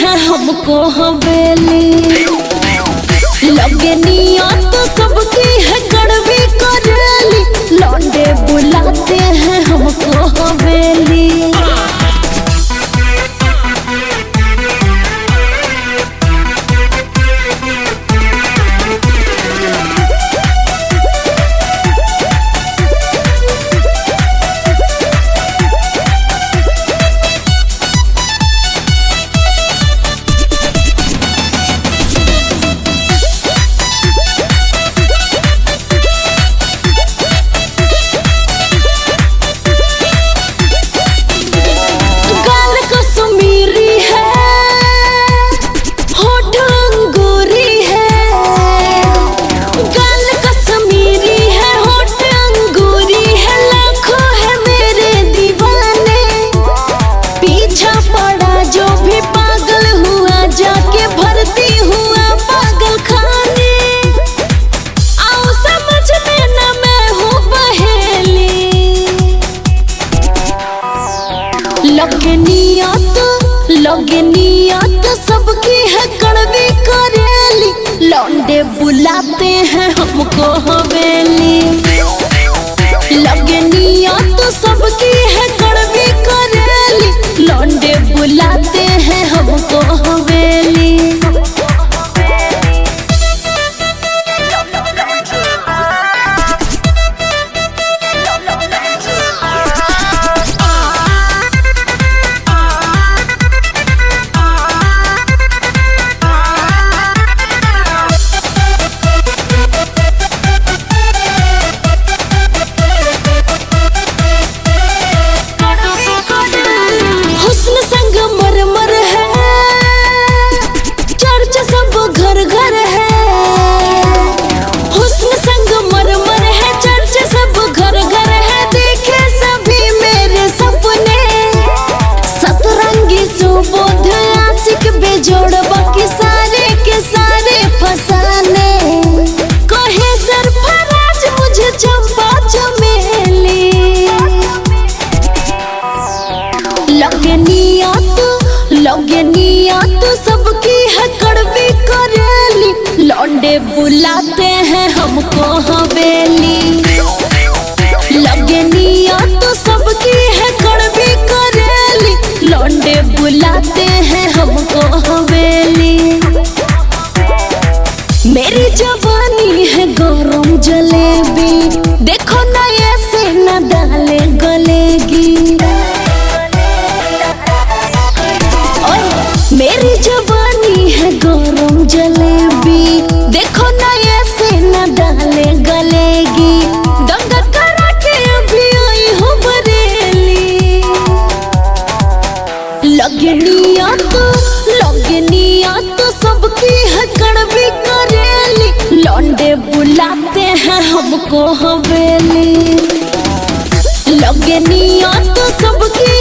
हैं हमको हवेली। लगे नियत सबकी है कड़वी करेली, लौंडे बुलाते हैं हमको हवेली। लगे नियत सबकी है कड़वी करेली, लौंडे बुलाते हैं हमको हवेली। लगे नियत सबकी है कड़वी करेली, लौंडे बुलाते हैं हमको हवेली। जोड़ बाकी सारे के सारे फसाने कहे सरफराज मुझे चंपा चमेली। लगे नियत सबकी है कड़वी करेली, लौंडे बुलाते हैं हमको हवेली। लगे नियत सबकी है कड़वी करेली, लौंडे बुलाते हैं हमको हवेली। मेरी जवानी है गरम जलेबी, देखो ना ऐसे न डाले गलेगी। मेरी जवानी है गरम जलेबी, देखो ना ऐसे न डाले गलेगी। दंगा करा के अभी आई हो बरेली। लगे नियत सबकी है कड़वी करेली, लौंडे बुलाते हैं हमको हवेली। लगे नियत सबकी